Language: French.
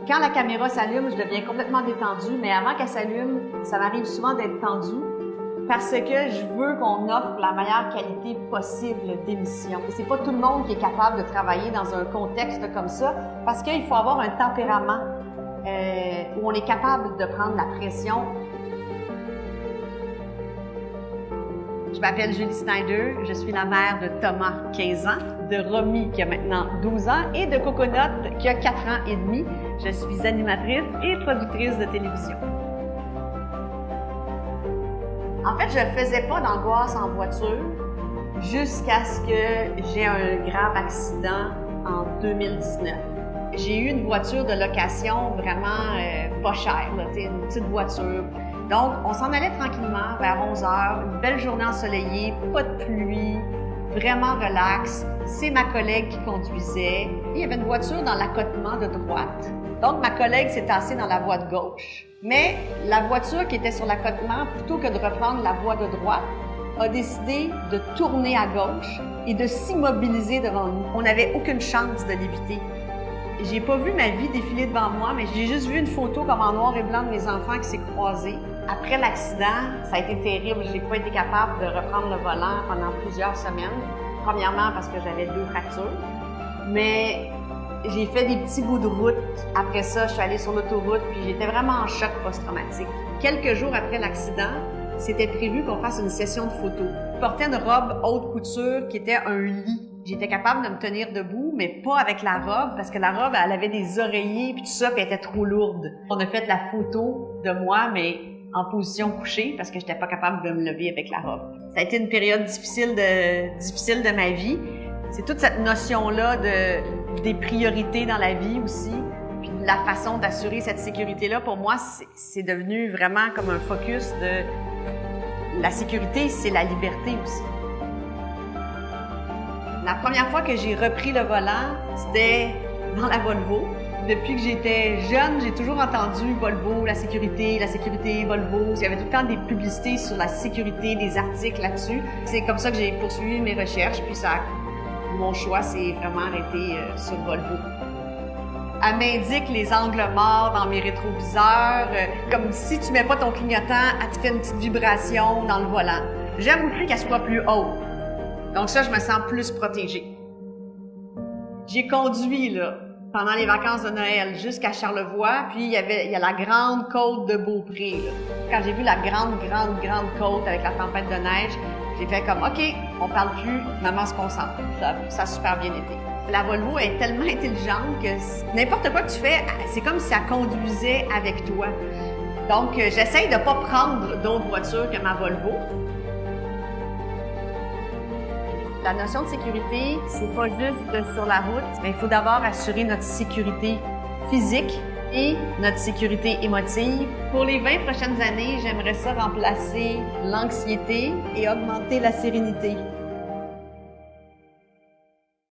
Quand la caméra s'allume, je deviens complètement détendue, mais avant qu'elle s'allume, ça m'arrive souvent d'être tendue parce que je veux qu'on offre la meilleure qualité possible d'émission. Et c'est pas tout le monde qui est capable de travailler dans un contexte comme ça parce qu'il faut avoir un tempérament où on est capable de prendre la pression. Je m'appelle Julie Snyder, je suis la mère de Thomas, 15 ans, de Romy, qui a maintenant 12 ans, et de Coconut, qui a 4 ans et demi. Je suis animatrice et productrice de télévision. En fait, je ne faisais pas d'angoisse en voiture jusqu'à ce que j'ai un grave accident en 2019. J'ai eu une voiture de location vraiment pas chère, une petite voiture. Donc, on s'en allait tranquillement vers 11 heures, une belle journée ensoleillée, pas de pluie, vraiment relax. C'est ma collègue qui conduisait. Il y avait une voiture dans l'accotement de droite. Donc, ma collègue s'est assise dans la voie de gauche. Mais la voiture qui était sur l'accotement, plutôt que de reprendre la voie de droite, a décidé de tourner à gauche et de s'immobiliser devant nous. On n'avait aucune chance de l'éviter. J'ai pas vu ma vie défiler devant moi, mais j'ai juste vu une photo comme en noir et blanc de mes enfants qui s'est croisée. Après l'accident, ça a été terrible. J'ai pas été capable de reprendre le volant pendant plusieurs semaines. Premièrement parce que j'avais 2 fractures, mais j'ai fait des petits bouts de route. Après ça, je suis allée sur l'autoroute, puis j'étais vraiment en choc post-traumatique. Quelques jours après l'accident, c'était prévu qu'on fasse une session de photos. Je portais une robe haute couture qui était un lit. J'étais capable de me tenir debout, mais pas avec la robe, parce que la robe, elle avait des oreillers, puis tout ça, puis elle était trop lourde. On a fait la photo de moi, mais en position couchée, parce que j'étais pas capable de me lever avec la robe. Ça a été une période difficile de ma vie. C'est toute cette notion-là des priorités dans la vie aussi, puis la façon d'assurer cette sécurité-là, pour moi, c'est devenu vraiment comme un focus de la sécurité, c'est la liberté aussi. La première fois que j'ai repris le volant, c'était dans la Volvo. Depuis que j'étais jeune, j'ai toujours entendu Volvo, la sécurité, Volvo. Il y avait tout le temps des publicités sur la sécurité, des articles là-dessus. C'est comme ça que j'ai poursuivi mes recherches, puis mon choix s'est vraiment arrêté sur Volvo. Elle m'indique les angles morts dans mes rétroviseurs, comme si tu mets pas ton clignotant, elle te fait une petite vibration dans le volant. J'aime aussi qu'elle soit plus haute. Donc ça, je me sens plus protégée. J'ai conduit, là, pendant les vacances de Noël jusqu'à Charlevoix, puis il y a la grande côte de Beaupré, là. Quand j'ai vu la grande côte avec la tempête de neige, j'ai fait comme, OK, on parle plus, maman se concentre. Ça a super bien été. La Volvo est tellement intelligente que n'importe quoi que tu fais, c'est comme si elle conduisait avec toi. Donc, j'essaye de pas prendre d'autres voitures que ma Volvo. La notion de sécurité, c'est pas juste sur la route, mais il faut d'abord assurer notre sécurité physique et notre sécurité émotive. Pour les 20 prochaines années, j'aimerais ça remplacer l'anxiété et augmenter la sérénité.